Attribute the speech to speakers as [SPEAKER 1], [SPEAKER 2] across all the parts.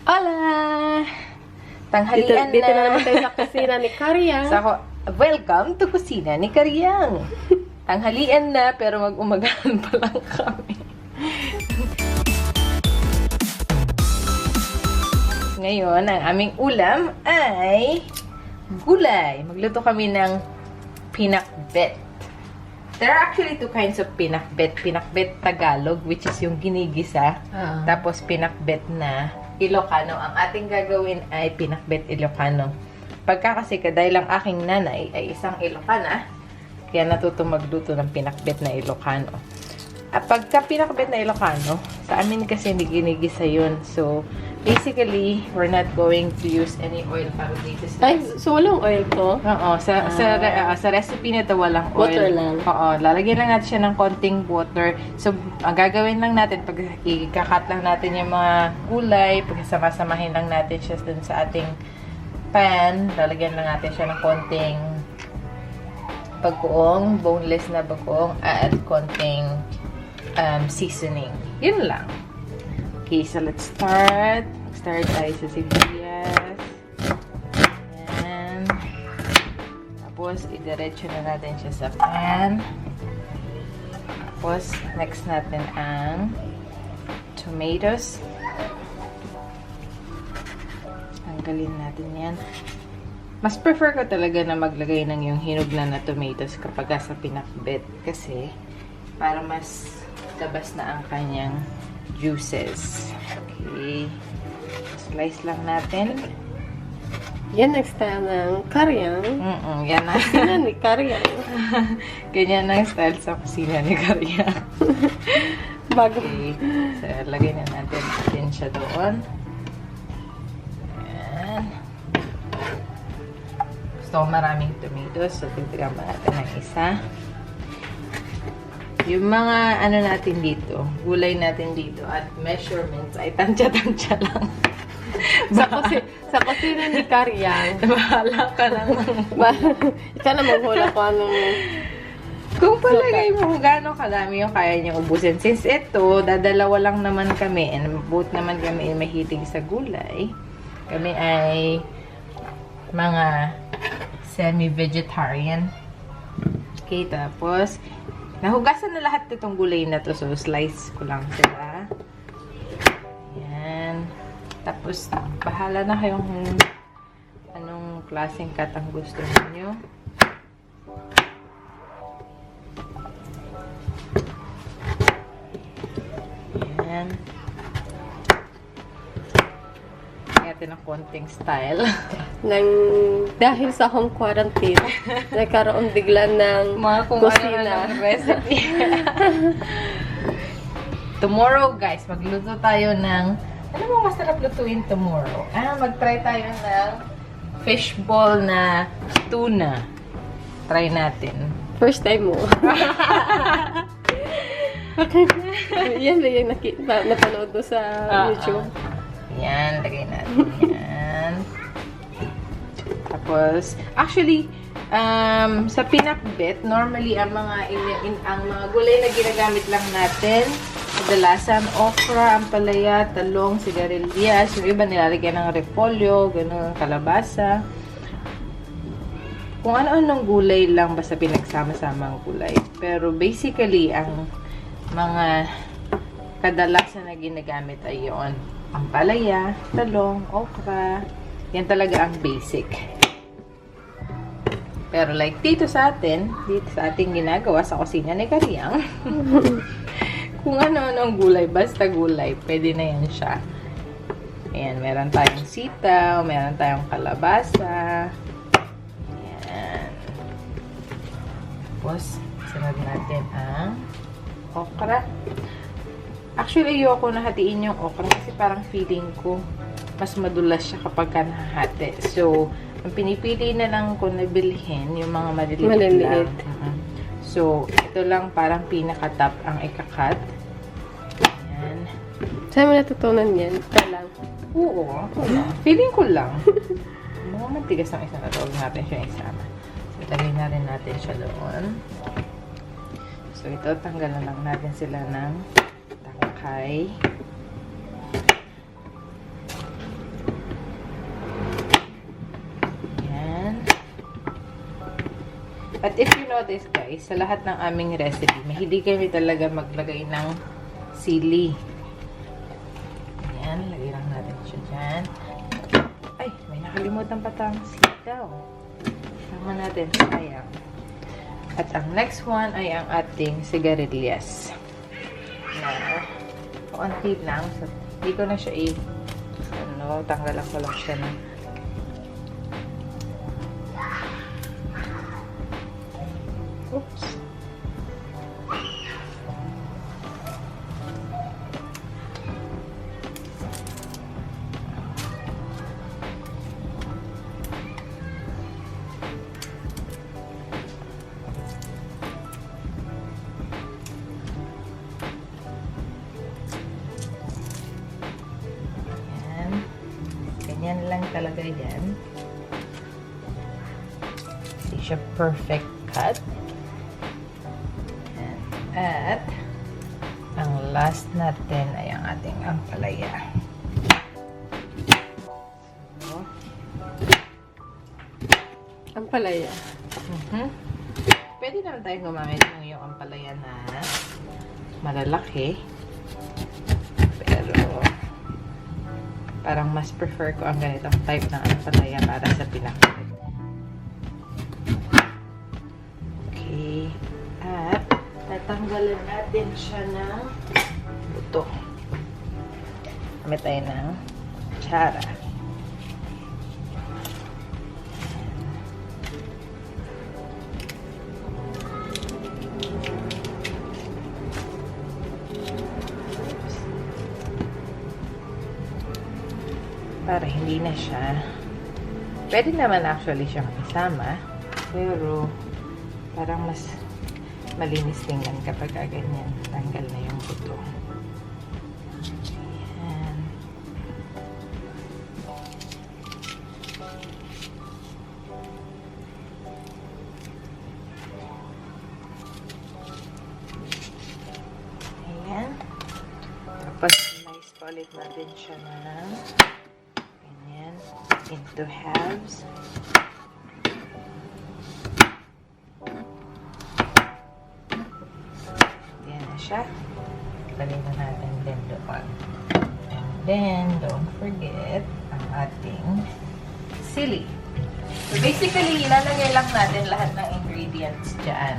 [SPEAKER 1] Hola! Tanghalian
[SPEAKER 2] Dito na naman tayo sa kusina ni Karyang.
[SPEAKER 1] Welcome to kusina ni Karyang. Tanghalian na, pero mag-umagahan pa lang kami. Ngayon, ang aming ulam ay gulay. Magluto kami ng pinakbet. There are actually two kinds of pinakbet. Pinakbet Tagalog, which is yung ginigisa. Tapos pinakbet na Ilocano. Ang ating gagawin ay pinakbet Ilocano. Pagka kasi dahil ang aking nanay ay isang Ilocana, kaya natuto magluto ng pinakbet na Ilocano. At pagka pinakbet na Ilocano, sa amin kasi hindi ginigisa yun. So, basically, we're not going to use any oil para dito.
[SPEAKER 2] Ay, so walang oil to?
[SPEAKER 1] Oo, sa recipe nito walang oil.
[SPEAKER 2] Water lang.
[SPEAKER 1] Oo, lalagyan lang natin siya ng konting water. So, ang gagawin lang natin, pag ikakat lang natin yung mga gulay, pagkasama-samahin lang natin siya dun sa ating pan, lalagyan lang natin siya ng konting bagoong, boneless na bagoong, at konting seasoning. Yun lang. Okay, so let's start. Start tayo sa sibuyas. Ayan. Tapos, idiretso na natin siya sa pan. Tapos, next natin ang tomatoes. Tanggalin natin yan. Mas prefer ko talaga na maglagay ng yung hinog na tomatoes kapag sa pinakbet. Kasi, para mas labas na ang kanyang juices. Okay. Slice lang natin.
[SPEAKER 2] Yan ang style ng Karyang.
[SPEAKER 1] Yan na.
[SPEAKER 2] Kusina ni Karyang.
[SPEAKER 1] Ganyan ang style sa kusina ni Karyang.
[SPEAKER 2] Bago.
[SPEAKER 1] Okay. So, lagay na natin siya doon. Ayan. Gusto ko maraming tomatoes. So, titigyan pa natin ng isa. Yung mga ano natin dito, gulay natin dito at measurements ay tansya-tansya lang.
[SPEAKER 2] sa kusina ni Karyang.
[SPEAKER 1] Bahala ka lang.
[SPEAKER 2] Ikaw na maghula ko anong...
[SPEAKER 1] Kung palagay mo kung gaano kadami yung kaya niyang ubusin. Since ito, dadalawa lang naman kami and both naman kami ay mahilig sa gulay. Kami ay mga semi-vegetarian. Okay, tapos nahugasan na lahat itong gulay na to. So, slice ko lang sila. Ayan. Tapos, bahala na kayong anong klaseng cut ang gusto niyo. Ayan. Natin ng konting style.
[SPEAKER 2] Dahil sa home quarantine, nagkaroon bigla ng
[SPEAKER 1] Mga kung
[SPEAKER 2] kusina.
[SPEAKER 1] ano recipe. Tomorrow, guys, magluto tayo ng... Ano mo masarap lutuin tomorrow? Mag-try tayo ng fishball na tuna. Try natin.
[SPEAKER 2] First time mo. Okay. Yan ba yung napanood mo sa YouTube?
[SPEAKER 1] Yan, lagay natin yan. Tapos, actually, sa pinakbet, normally, ang mga gulay na ginagamit lang natin, kadalasan, okra, ampalaya, talong, sigarilyas, yung iba nilalagyan ng repolyo, gano'n, kalabasa. Kung ano-anong gulay lang, basta pinagsama-sama ang gulay. Pero basically, ang mga kadalasan na ginagamit ay yun. Ampalaya, talong, okra. Yan talaga ang basic. Pero like dito sa ating ginagawa sa kusina ni Karyang, kung ano-ano ang gulay, basta gulay, pwede na yan siya. Ayan, meron tayong sitaw, meron tayong kalabasa. Ayan. Tapos, sunod natin ang okra. Actually, ayoko na hatiin yung okra kasi parang feeling ko mas madulas siya kapag nahahati. So, ang pinipili na lang ko na bilhin yung mga maliliit lang. So, ito lang parang pinaka-top ang ikakat. Ayan.
[SPEAKER 2] Saan mo natutunan yan? Ito lang.
[SPEAKER 1] Oo. Feeling ko lang. Mga matigas ng isa na to. Huwag natin siya isama. So, lagay na rin natin siya doon. So, ito, tanggalan lang natin sila ng tangkay. At if you notice guys, sa lahat ng aming recipe, mahilig kami talaga maglagay ng sili. Ayan, lagay lang natin siya dyan. Ay, may nakalimutan pa tayong sitaw. Tama natin, sayang. At ang next one ay ang ating sigarilyas. Na, konti lang. So, hindi ko na siya tanggalan ko lang siya ng oops. Ganyan lang talaga yan. Hindi siya perfect cut. At ang last natin ay ang ating ampalaya. So,
[SPEAKER 2] Ampalaya.
[SPEAKER 1] Pwede naman tayong gumamit ng yung ampalaya na malalaki. Pero parang mas prefer ko ang ganitong type ng ampalaya para sa pinakbet. Okay. At tatanggalan natin siya ng buto. Gamit tayo ng kutsara. Para hindi na siya, pwede naman actually siyang isama, pero parang mas malinis tingnan kapag ganyan, tanggal na yung buto. Ayan. Ayan. Tapos slice pa ulit natin siya ng into halves. Yan na siya. Lagay na natin din doon. And then, don't forget ang ating sili. So, basically, ilalagay lang natin lahat ng ingredients dyan.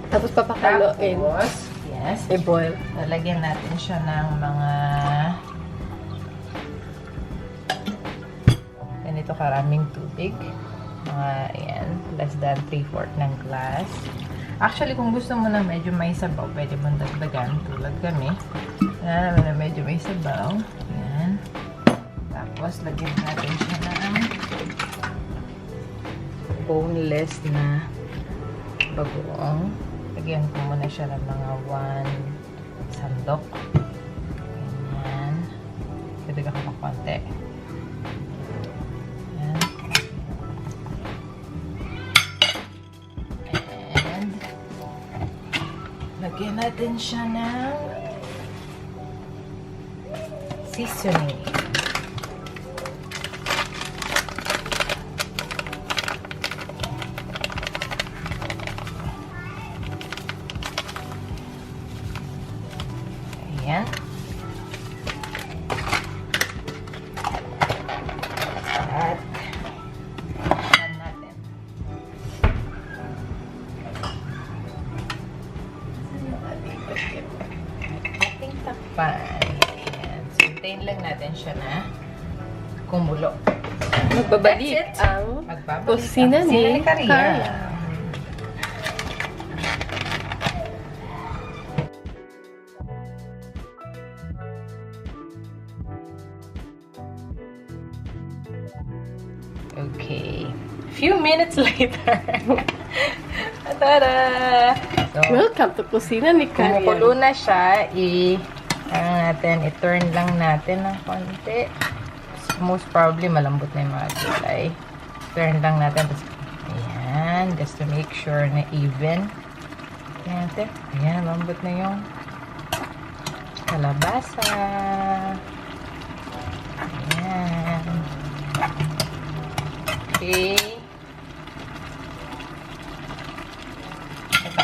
[SPEAKER 2] Tapos papakaloin.
[SPEAKER 1] Tapos, yes.
[SPEAKER 2] I-boil.
[SPEAKER 1] Lalagyan natin siya ng mga ganito karaming tubig. Mga, ayan, less than 3/4 ng glass. Actually, kung gusto mo na medyo may sabaw, pwede mong dagdagan. Tulad kami. Ayan naman na medyo may sabaw. Ayan. Tapos, lagyan natin siya ng boneless na bagoong. Lagyan ko muna siya ng mga 1 sandok. Ayan. Dagdagan ko pa konti. Lagyan natin siya ng seasoning. Ayan. At takpan natin. Ating takpan. Ayan. So, hintayin lang natin siya na kumulo.
[SPEAKER 2] Magbabalik ang kusina ni Carla. Okay. Few minutes later. Tada! So, Welcome to kusina ni Carla.
[SPEAKER 1] kumukulo na siya. I-turn lang natin ng konti. Most probably, malambot na yung mga gulay. Turn lang natin. Tapos, ayan. Just to make sure na even. Ayan, natin. Ayan, malambot na yung kalabasa. Ayan. Okay.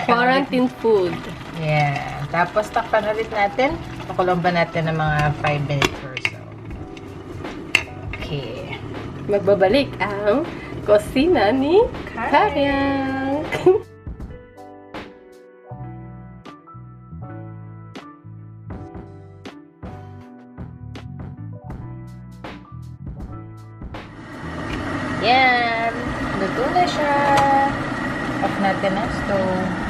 [SPEAKER 2] Quarantine food.
[SPEAKER 1] Yeah. Tapos, takpan ulit natin. Pakulang ba natin ng mga 5 minutes or so. Okay.
[SPEAKER 2] Magbabalik ang kusina ni Karyang.
[SPEAKER 1] Yan. Luto na siya. Off natin ang stove.